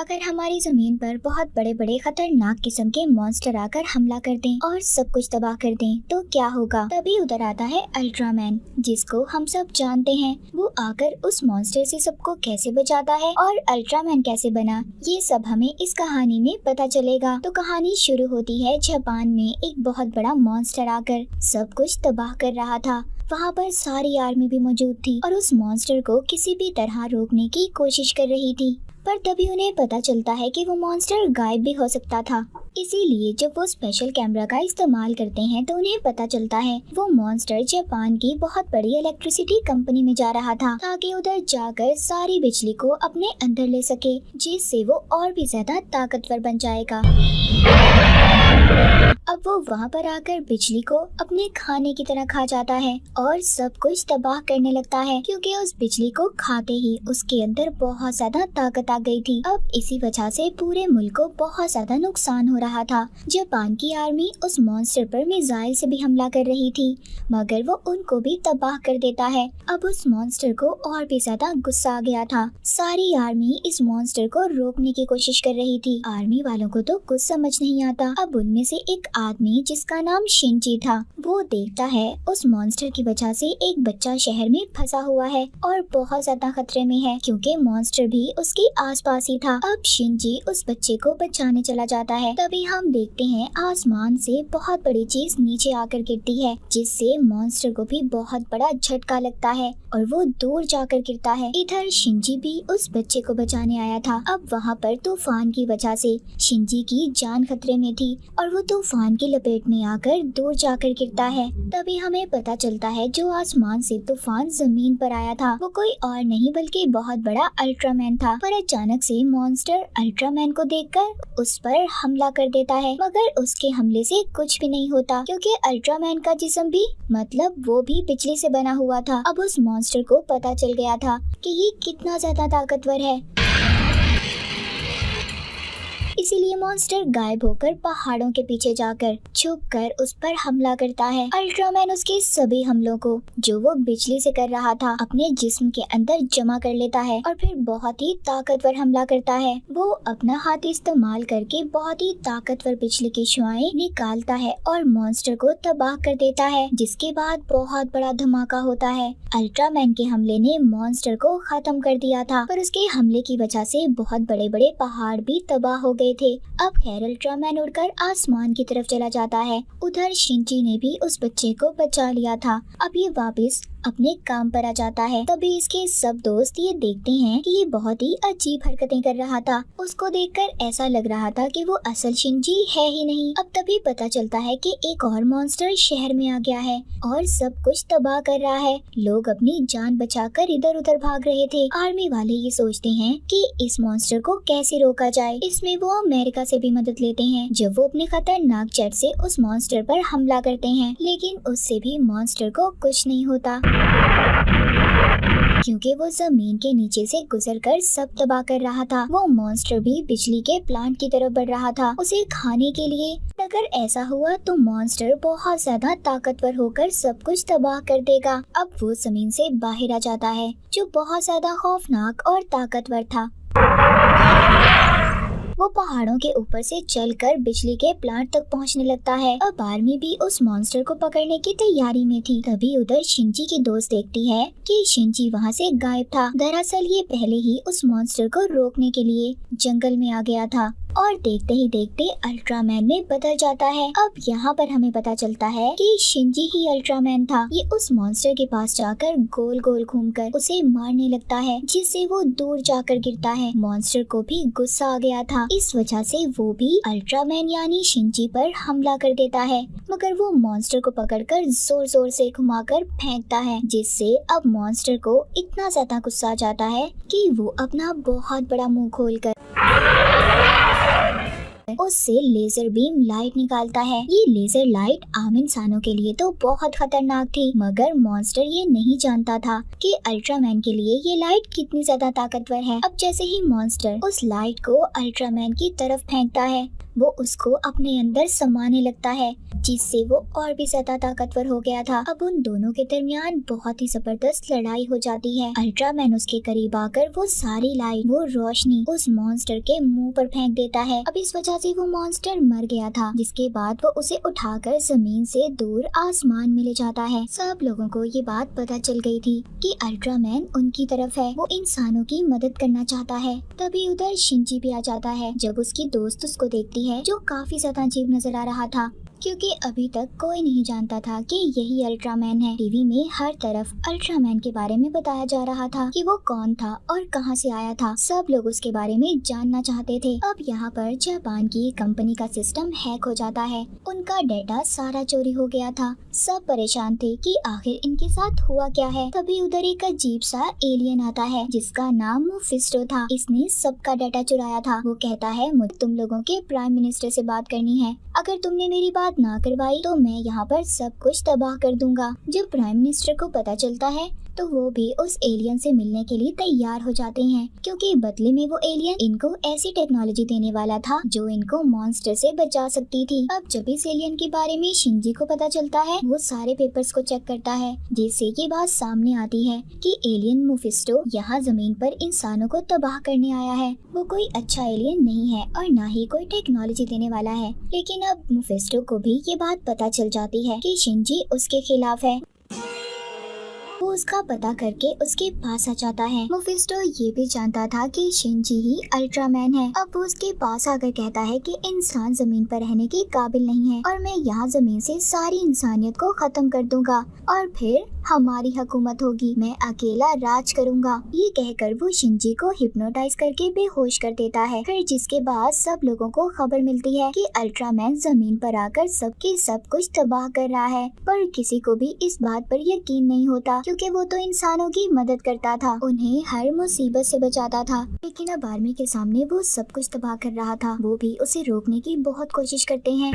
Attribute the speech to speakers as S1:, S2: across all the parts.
S1: अगर हमारी जमीन पर बहुत बड़े बड़े खतरनाक किस्म के मॉन्स्टर आकर हमला कर दें और सब कुछ तबाह कर दें तो क्या होगा। तभी उधर आता है अल्ट्रामैन, जिसको हम सब जानते हैं। वो आकर उस मॉन्स्टर से सबको कैसे बचाता है और अल्ट्रामैन कैसे बना, ये सब हमें इस कहानी में पता चलेगा। तो कहानी शुरू होती है जापान में एक बहुत बड़ा मॉन्स्टर आकर सब कुछ तबाह कर रहा था। वहाँ पर सारी आर्मी भी मौजूद थी और उस मॉन्स्टर को किसी भी तरह रोकने की कोशिश कर रही थी। पर तभी उन्हें पता चलता है कि वो मॉन्स्टर गायब भी हो सकता था। इसीलिए जब वो स्पेशल कैमरा का इस्तेमाल करते हैं तो उन्हें पता चलता है वो मॉन्स्टर जापान की बहुत बड़ी इलेक्ट्रिसिटी कंपनी में जा रहा था, ताकि उधर जाकर सारी बिजली को अपने अंदर ले सके, जिससे वो और भी ज्यादा ताकतवर बन जाएगा। अब वो वहाँ पर आकर बिजली को अपने खाने की तरह खा जाता है और सब कुछ तबाह करने लगता है, क्योंकि उस बिजली को खाते ही उसके अंदर बहुत ज्यादा ताकत आ गई थी। अब इसी वजह से पूरे मुल्क को बहुत ज्यादा नुकसान हो रहा था। जापान की आर्मी उस मॉन्स्टर पर मिसाइल से भी हमला कर रही थी, मगर वो उनको भी तबाह कर देता है। अब उस मॉन्स्टर को और भी ज्यादा गुस्सा आ गया था। सारी आर्मी इस मॉन्स्टर को रोकने की कोशिश कर रही थी। आर्मी वालों को तो कुछ समझ नहीं आता। अब उनमें से एक आदमी जिसका नाम शिनजी था, वो देखता है उस मॉन्स्टर की वजह से एक बच्चा शहर में फंसा हुआ है और बहुत ज्यादा खतरे में है, क्योंकि मॉन्स्टर भी उसके आसपास ही था। अब शिनजी उस बच्चे को बचाने चला जाता है। तभी हम देखते हैं आसमान से बहुत बड़ी चीज नीचे आकर गिरती है, जिससे मॉन्स्टर को भी बहुत बड़ा झटका लगता है और वो दूर जाकर गिरता है। इधर शिनजी भी उस बच्चे को बचाने आया था। अब वहाँ पर तूफान की वजह से शिनजी की जान खतरे में थी और वो तूफान की लपेट में आकर दूर जाकर गिरता है। तभी हमें पता चलता है जो आसमान से तूफान जमीन पर आया था वो कोई और नहीं बल्कि बहुत बड़ा अल्ट्रामैन था। पर अचानक से मॉन्स्टर अल्ट्रामैन को देखकर उस पर हमला कर देता है, मगर उसके हमले से कुछ भी नहीं होता, क्योंकि अल्ट्रामैन का जिस्म भी मतलब वो भी बिजली से बना हुआ था। अब उस मॉन्स्टर को पता चल गया था कि ये कितना ज्यादा ताकतवर है, इसीलिए मॉन्स्टर गायब होकर पहाड़ों के पीछे जाकर छुपकर उस पर हमला करता है। अल्ट्रामैन उसके सभी हमलों को जो वो बिजली से कर रहा था अपने जिस्म के अंदर जमा कर लेता है और फिर बहुत ही ताकतवर हमला करता है। वो अपना हाथ इस्तेमाल करके बहुत ही ताकतवर बिजली की शुआएं निकालता है और मॉन्स्टर को तबाह कर देता है, जिसके बाद बहुत बड़ा धमाका होता है। अल्ट्रामैन के हमले ने मॉन्स्टर को खत्म कर दिया था, पर उसके हमले की वजह से बहुत बड़े बड़े पहाड़ भी तबाह हो गए थे। अब खैर अल्ट्रामैन उड़कर आसमान की तरफ चला जाता है। उधर शिनजी ने भी उस बच्चे को बचा लिया था। अब ये वापस अपने काम पर आ जाता है। तभी इसके सब दोस्त ये देखते हैं कि ये बहुत ही अजीब हरकतें कर रहा था। उसको देखकर ऐसा लग रहा था कि वो असल शिनजी है ही नहीं। अब तभी पता चलता है कि एक और मॉन्स्टर शहर में आ गया है और सब कुछ तबाह कर रहा है। लोग अपनी जान बचाकर इधर उधर भाग रहे थे। आर्मी वाले ये सोचते हैं कि इस मॉन्स्टर को कैसे रोका जाए। इसमें वो अमेरिका से भी मदद लेते हैं, जब वो अपने खतरनाक जेट से उस मॉन्स्टर पर हमला करते हैं, लेकिन उससे भी मॉन्स्टर को कुछ नहीं होता, क्योंकि वो जमीन के नीचे से गुजरकर सब तबाह कर रहा था। वो मॉन्स्टर भी बिजली के प्लांट की तरफ बढ़ रहा था उसे खाने के लिए। अगर ऐसा हुआ तो मॉन्स्टर बहुत ज्यादा ताकतवर होकर सब कुछ तबाह कर देगा। अब वो जमीन से बाहर आ जाता है, जो बहुत ज्यादा खौफनाक और ताकतवर था। वो पहाड़ों के ऊपर से चलकर बिजली के प्लांट तक पहुंचने लगता है। अब आर्मी भी उस मॉन्स्टर को पकड़ने की तैयारी में थी। तभी उधर शिनजी की दोस्त देखती है कि शिनजी वहां से गायब था। दरअसल ये पहले ही उस मॉन्स्टर को रोकने के लिए जंगल में आ गया था और देखते ही देखते अल्ट्रामैन में बदल जाता है। अब यहाँ पर हमें पता चलता है कि शिनजी ही अल्ट्रामैन था। ये उस मॉन्स्टर के पास जाकर गोल गोल घूमकर उसे मारने लगता है, जिससे वो दूर जाकर गिरता है। मॉन्स्टर को भी गुस्सा आ गया था, इस वजह से वो भी अल्ट्रामैन यानी शिनजी पर हमला कर देता है, मगर वो मॉन्स्टर को पकड़कर जोर जोर से घुमाकर फेंकता है, जिससे अब मॉन्स्टर को इतना ज्यादा गुस्सा आ जाता है कि वो अपना बहुत बड़ा मुंह खोलकर उससे लेजर बीम लाइट निकालता है। ये लेजर लाइट आम इंसानों के लिए तो बहुत खतरनाक थी, मगर मॉन्स्टर ये नहीं जानता था कि अल्ट्रामैन के लिए ये लाइट कितनी ज्यादा ताकतवर है। अब जैसे ही मॉन्स्टर उस लाइट को अल्ट्रामैन की तरफ फेंकता है, वो उसको अपने अंदर समाने लगता है, जिससे वो और भी ज्यादा ताकतवर हो गया था। अब उन दोनों के दरमियान बहुत ही जबरदस्त लड़ाई हो जाती है। अल्ट्रामैन उसके करीब आकर वो सारी लाइट, वो रोशनी उस मॉन्स्टर के मुंह पर फेंक देता है। अब इस वजह से वो मॉन्स्टर मर गया था, जिसके बाद वो उसे उठाकर जमीन से दूर आसमान में ले जाता है। सब लोगों को ये बात पता चल गई थी कि अल्ट्रामैन उनकी तरफ है, वो इंसानों की मदद करना चाहता है। तभी उधर शिंजी भी आ जाता है। जब उसकी दोस्त उसको देखती है, जो काफी ज्यादा अजीब नजर आ रहा था, क्योंकि अभी तक कोई नहीं जानता था कि यही अल्ट्रामैन है। टीवी में हर तरफ अल्ट्रामैन के बारे में बताया जा रहा था कि वो कौन था और कहां से आया था। सब लोग उसके बारे में जानना चाहते थे। अब यहाँ पर जापान की कंपनी का सिस्टम हैक हो जाता है, उनका डेटा सारा चोरी हो गया था। सब परेशान थे कि आखिर इनके साथ हुआ क्या है। तभी उधर एक अजीब सा एलियन आता है, जिसका नाम मुफिस्टो था। इसने सबका डाटा चुराया था। वो कहता है, मुझे तुम लोगों के प्राइम मिनिस्टर से बात करनी है, अगर तुमने मेरी बात ना करवाई तो मैं यहाँ पर सब कुछ तबाह कर दूंगा। जब प्राइम मिनिस्टर को पता चलता है तो वो भी उस एलियन से मिलने के लिए तैयार हो जाते हैं, क्योंकि बदले में वो एलियन इनको ऐसी टेक्नोलॉजी देने वाला था जो इनको मॉन्स्टर से बचा सकती थी। अब जब इस एलियन के बारे में शिंजी को पता चलता है, वो सारे पेपर्स को चेक करता है, जिससे ये बात सामने आती है कि एलियन मुफिस्टो यहाँ जमीन पर इंसानों को तबाह करने आया है। वो कोई अच्छा एलियन नहीं है और ना ही कोई टेक्नोलॉजी देने वाला है। लेकिन अब मुफिस्टो को भी ये बात पता चल जाती है कि शिंजी उसके खिलाफ है। वो उसका पता करके उसके पास आ जाता है। मुफिस्टो ये भी जानता था कि शिंजी ही अल्ट्रामैन है। अब वो उसके पास आकर कहता है कि इंसान जमीन पर रहने के काबिल नहीं है और मैं यहाँ जमीन से सारी इंसानियत को खत्म कर दूंगा और फिर हमारी हुकूमत होगी, मैं अकेला राज करूंगा। ये कहकर वो शिंजी को हिप्नोटाइज करके बेहोश कर देता है। फिर जिसके बाद सब लोगों को खबर मिलती है कि अल्ट्रामैन जमीन पर आकर सबके सब कुछ तबाह कर रहा है, पर किसी को भी इस बात पर यकीन नहीं होता, क्योंकि वो तो इंसानों की मदद करता था, उन्हें हर मुसीबत से बचाता था। लेकिन अब आर्मी के सामने वो सब कुछ तबाह कर रहा था। वो भी उसे रोकने की बहुत कोशिश करते हैं।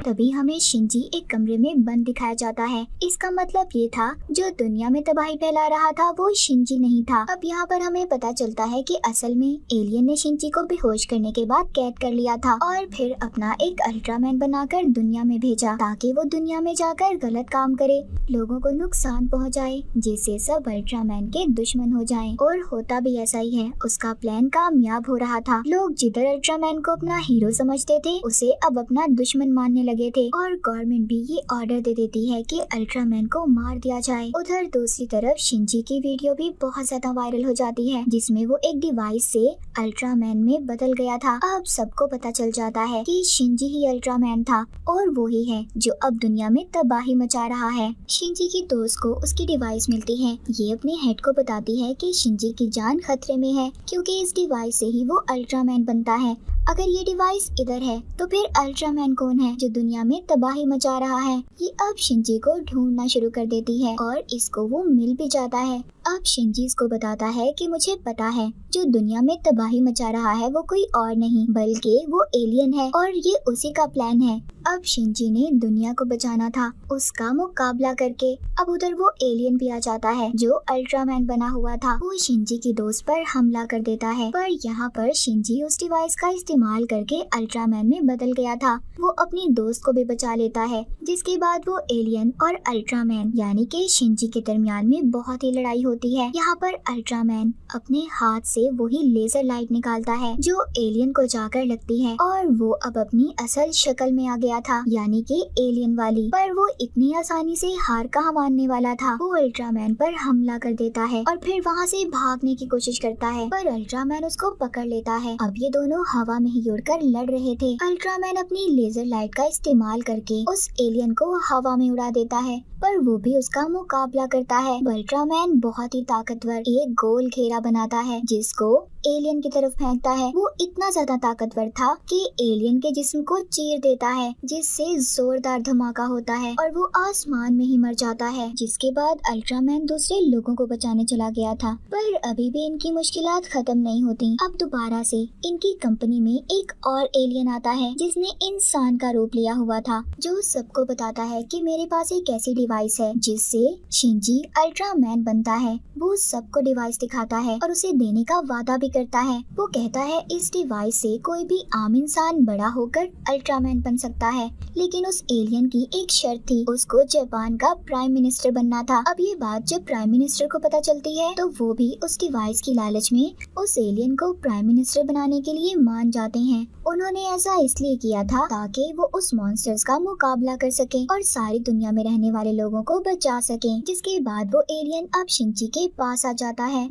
S1: तभी हमें शिंजी एक कमरे में बंद दिखाया जाता है। इसका मतलब ये था, जो दुनिया में तबाही फैला रहा था वो शिंजी नहीं था। अब यहाँ पर हमें पता चलता है कि असल में एलियन ने शिंजी को बेहोश करने के बाद कैद कर लिया था और फिर अपना एक अल्ट्रामैन बनाकर दुनिया में भेजा, ताकि वो दुनिया में जाकर गलत काम करे, लोगों को नुकसान पहुँचाए, जिससे सब अल्ट्रामैन के दुश्मन हो जाए। और होता भी ऐसा ही है, उसका प्लान कामयाब हो रहा था। लोग जिधर अल्ट्रामैन को अपना हीरो समझते थे, उसे अब अपना दुश्मन मानने लगे थे और गवर्नमेंट भी ये ऑर्डर दे देती है कि अल्ट्रामैन को मार दिया जाए। उधर दूसरी तरफ शिंजी की वीडियो भी बहुत ज्यादा वायरल हो जाती है, जिसमें वो एक डिवाइस से अल्ट्रामैन में बदल गया था। अब सबको पता चल जाता है कि शिंजी ही अल्ट्रामैन था और वो ही है जो अब दुनिया में तबाही मचा रहा है। शिंजी की दोस्त को उसकी डिवाइस मिलती है। ये अपने हेड को बताती है कि शिंजी की जान खतरे में है, क्योंकि इस डिवाइस से ही वो अल्ट्रामैन बनता है। अगर ये डिवाइस इधर है तो फिर अल्ट्रामैन कौन है जो दुनिया में तबाही मचा रहा है? ये अब शिंजी को ढूंढना शुरू कर देती है और इसको वो मिल भी जाता है। अब शिंजी इसको बताता है कि मुझे पता है, जो दुनिया में तबाही मचा रहा है वो कोई और नहीं बल्कि वो एलियन है और ये उसी का प्लान है। अब शिंजी ने दुनिया को बचाना था, उसका मुकाबला करके। अब उधर वो एलियन भी आ जाता है जो अल्ट्रामैन बना हुआ था। वो शिंजी की दोस्त पर हमला कर देता है, पर यहाँ पर शिंजी उस डिवाइस का इस्तेमाल करके अल्ट्रामैन में बदल गया था। वो अपनी दोस्त को भी बचा लेता है, जिसके बाद वो एलियन और अल्ट्रामैन यानी कि शिंजी के दरमियान में बहुत ही लड़ाई होती है। यहाँ पर अल्ट्रामैन अपने हाथ से वही लेजर लाइट निकालता है जो एलियन को जाकर लगती है और वो अब अपनी असल शक्ल में आ गया था, यानी कि एलियन वाली। पर वो इतनी आसानी से हार कहाँ मानने वाला था। वो अल्ट्रामैन पर हमला कर देता है और फिर वहाँ से भागने की कोशिश करता है, पर अल्ट्रामैन उसको पकड़ लेता है। अब ये दोनों हवा में ही उड़कर लड़ रहे थे। अल्ट्रामैन अपनी लेजर लाइट का इस्तेमाल करके उस एलियन को हवा में उड़ा देता है, पर वो भी उसका मुकाबला करता है। अल्ट्रामैन बहुत ही ताकतवर एक गोल घेरा बनाता है जिसको एलियन की तरफ फेंकता है। वो इतना ज्यादा ताकतवर था कि एलियन के जिस्म को चीर देता है जिससे जोरदार धमाका होता है और वो आसमान में ही मर जाता है। जिसके बाद अल्ट्रामैन दूसरे लोगों को बचाने चला गया था, पर अभी भी इनकी मुश्किलात खत्म नहीं होती। अब दोबारा से इनकी कंपनी में एक और एलियन आता है जिसने इंसान का रूप लिया हुआ था, जो सबको बताता है कि मेरे पास एक ऐसी डिवाइस है जिससे शिंजी अल्ट्रामैन बनता है। वो सबको डिवाइस दिखाता है और उसे देने का वादा भी करता है। वो कहता है इस डिवाइस से कोई भी आम इंसान बड़ा होकर अल्ट्रामैन बन सकता है, लेकिन उस एलियन की एक शर्त थी, उसको जापान का प्राइम मिनिस्टर बनना था। अब ये बात जब प्राइम मिनिस्टर को पता चलती है तो वो भी उस डिवाइस की लालच में उस एलियन को प्राइम मिनिस्टर बनाने के लिए मान जाते हैं। उन्होंने ऐसा इसलिए किया था ताकि वो उस मॉन्स्टर्स का मुकाबला कर सके और सारी दुनिया में रहने वाले लोगों को बचा सके। जिसके बाद वो एलियन अब शिंजी के पास आ जाता है।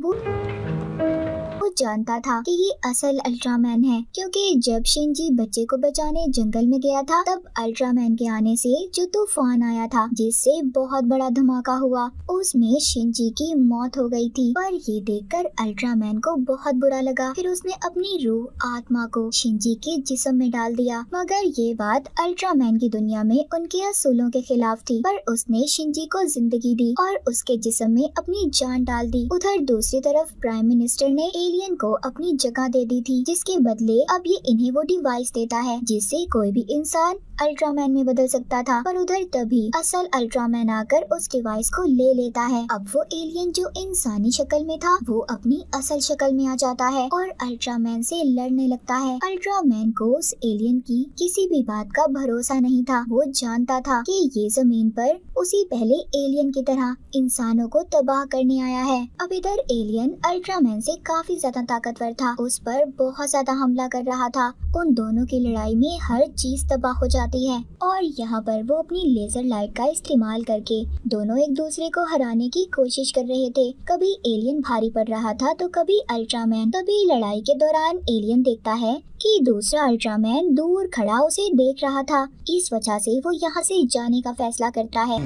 S1: वो जानता था कि ये असल अल्ट्रामैन है, क्योंकि जब शिंजी बच्चे को बचाने जंगल में गया था तब अल्ट्रामैन के आने से जो तूफान आया था जिससे बहुत बड़ा धमाका हुआ, उसमें शिंजी की मौत हो गई थी। पर ये देखकर अल्ट्रामैन को बहुत बुरा लगा। फिर उसने अपनी रूह आत्मा को शिंजी के जिस्म में डाल दिया। मगर ये बात अल्ट्रामैन की दुनिया में उनके असूलों के खिलाफ थी, पर उसने शिंजी को जिंदगी दी और उसके जिस्म में अपनी जान डाल दी। उधर दूसरी तरफ प्राइम मिनिस्टर ने एलियन को अपनी जगह दे दी थी, जिसके बदले अब ये इन्हें वो डिवाइस देता है जिससे कोई भी इंसान अल्ट्रामैन में बदल सकता था। पर उधर तभी असल अल्ट्रामैन आकर उस डिवाइस को ले लेता है। अब वो एलियन जो इंसानी शक्ल में था वो अपनी असल शक्ल में आ जाता है और अल्ट्रामैन से लड़ने लगता है। अल्ट्रामैन को उस एलियन की किसी भी बात का भरोसा नहीं था। वो जानता था कि ये जमीन पर उसी पहले एलियन की तरह इंसानों को तबाह करने आया है। अब इधर एलियन अल्ट्रामैन से काफी ज्यादा ताकतवर था, उस पर बहुत ज्यादा हमला कर रहा था। उन दोनों की लड़ाई में हर चीज तबाह हो जाती है और यहाँ पर वो अपनी लेजर लाइट का इस्तेमाल करके दोनों एक दूसरे को हराने की कोशिश कर रहे थे। कभी एलियन भारी पड़ रहा था तो कभी अल्ट्रामैन। तभी लड़ाई के दौरान एलियन देखता है कि दूसरा अल्ट्रामैन दूर खड़ा उसे देख रहा था। इस वजह से वो यहाँ से जाने का फैसला करता है।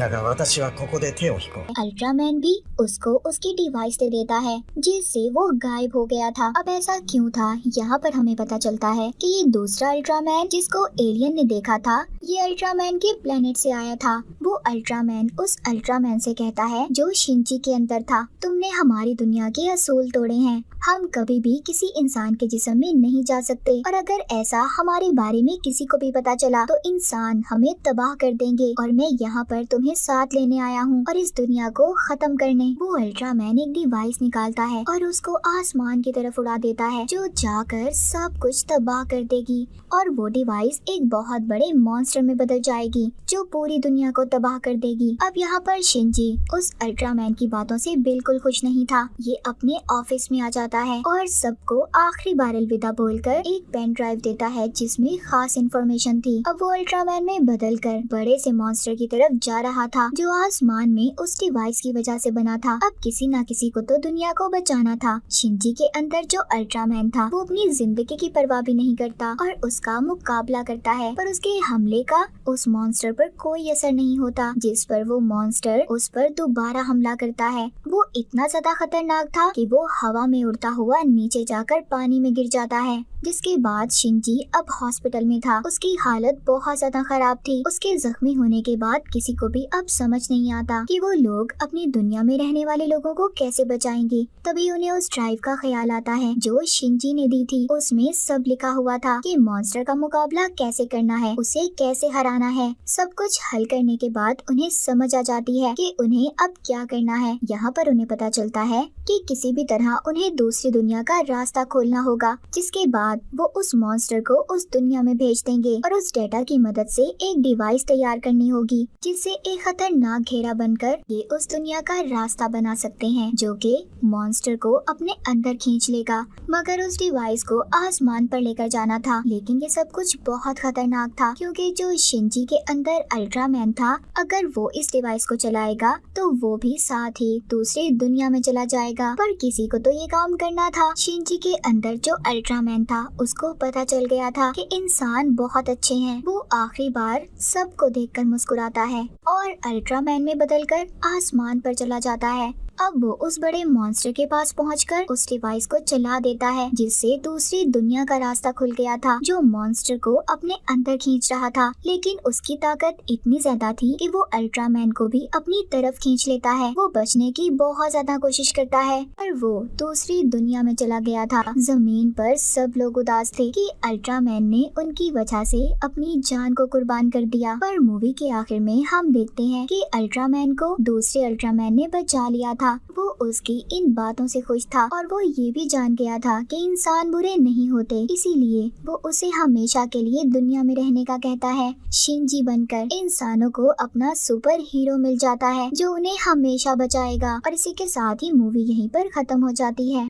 S1: अल्ट्रामैन भी उसको उसकी डिवाइस दे देता है जिससे वो गायब हो गया था। अब ऐसा क्यों था, यहाँ पर हमें पता चलता है कि ये दूसरा अल्ट्रामैन जिसको एलियन ने देखा था ये अल्ट्रामैन के प्लेनेट से आया था। वो अल्ट्रामैन उस अल्ट्रामैन से कहता है जो शिंजी के अंदर था, तुमने हमारी दुनिया के असूल तोड़े हैं। हम कभी भी किसी इंसान के जिस्म में नहीं जा सकते और अगर ऐसा हमारे बारे में किसी को भी पता चला तो इंसान हमें तबाह कर देंगे और मैं यहाँ पर तुम्हें साथ लेने आया हूँ और इस दुनिया को खत्म करने। वो अल्ट्रामैन एक डिवाइस निकालता है और उसको आसमान की तरफ उड़ा देता है जो जाकर सब कुछ तबाह कर देगी और वो डिवाइस एक बहुत बड़े मॉन्स्टर में बदल जाएगी जो पूरी दुनिया को तबाह कर देगी। अब यहाँ पर शिंजी उस अल्ट्रामैन की बातों से बिल्कुल खुश नहीं था। ये अपने ऑफिस में आ जाता है और सबको आखिरी बार अलविदा बोलकर एक पेन ड्राइव देता है जिसमें खास इन्फॉर्मेशन थी। अब वो अल्ट्रामैन में बदलकर बड़े से मॉन्स्टर की तरफ जा रहा था जो आसमान में उस डिवाइस की वजह से बना था। अब किसी न किसी को तो दुनिया को बचाना था। शिंजी के अंदर जो अल्ट्रामैन था वो अपनी जिंदगी की परवाह भी नहीं करता और उसका मुकाबला करता है, पर उसके हमले का उस मॉन्स्टर पर कोई असर नहीं होता, जिस पर वो मॉन्स्टर उस पर दोबारा हमला करता है। वो इतना ज्यादा खतरनाक था कि वो हवा में उड़ता हुआ नीचे जाकर पानी में गिर जाता है। जिसके बाद शिंजी अब हॉस्पिटल में था। उसकी हालत बहुत ज्यादा खराब थी। उसके जख्मी होने के बाद किसी को भी अब समझ नहीं आता कि वो लोग अपनी दुनिया में रहने वाले लोगों को कैसे बचाएंगे। तभी उन्हें उस ड्राइव का ख्याल आता है जो शिंजी ने दी थी। उसमें सब लिखा हुआ था कि मॉन्स्टर का मुकाबला कैसे करना है, उसे कैसे हराना है। सब कुछ हल करने के बाद उन्हें समझ आ जाती है कि उन्हें अब क्या करना है। यहाँ पर उन्हें पता चलता है कि किसी भी तरह उन्हें दूसरी दुनिया का रास्ता खोलना होगा, जिसके बाद वो उस मॉन्स्टर को उस दुनिया में भेज देंगे और उस डेटा की मदद से एक डिवाइस तैयार करनी होगी जिससे एक खतरनाक घेरा बनकर ये उस दुनिया का रास्ता बना सकते हैं जो कि मॉन्स्टर को अपने अंदर खींच लेगा। मगर उस डिवाइस को आसमान पर लेकर जाना था, लेकिन ये सब कुछ बहुत खतरनाक था क्योंकि जो शिंजी के अंदर अल्ट्रामैन था, अगर वो इस डिवाइस को चलाएगा तो वो भी साथ ही दूसरी दुनिया में चला जाएगा। पर किसी को तो ये काम करना था। शिंजी के अंदर जो अल्ट्रामैन था उसको पता चल गया था कि इंसान बहुत अच्छे हैं। वो आखिरी बार सबको देखकर मुस्कुराता है और और अल्ट्रामैन में बदलकर आसमान पर चला जाता है। अब वो उस बड़े मॉन्स्टर के पास पहुंचकर उस डिवाइस को चला देता है, जिससे दूसरी दुनिया का रास्ता खुल गया था, जो मॉन्स्टर को अपने अंदर खींच रहा था। लेकिन उसकी ताकत इतनी ज्यादा थी कि वो अल्ट्रामैन को भी अपनी तरफ खींच लेता है। वो बचने की बहुत ज्यादा कोशिश करता है, पर वो दूसरी दुनिया में चला गया था। जमीन पर सब लोग उदास थे कि अल्ट्रामैन ने उनकी वजह से अपनी जान को कुर्बान कर दिया। पर मूवी के आखिर में हम देखते हैं कि अल्ट्रामैन को दूसरे अल्ट्रामैन ने बचा लिया था। वो उसकी इन बातों से खुश था और वो ये भी जान गया था कि इंसान बुरे नहीं होते, इसीलिए वो उसे हमेशा के लिए दुनिया में रहने का कहता है। शिनजी बनकर इंसानों को अपना सुपर हीरो मिल जाता है, जो उन्हें हमेशा बचाएगा। और इसी के साथ ही मूवी यहीं पर खत्म हो जाती है।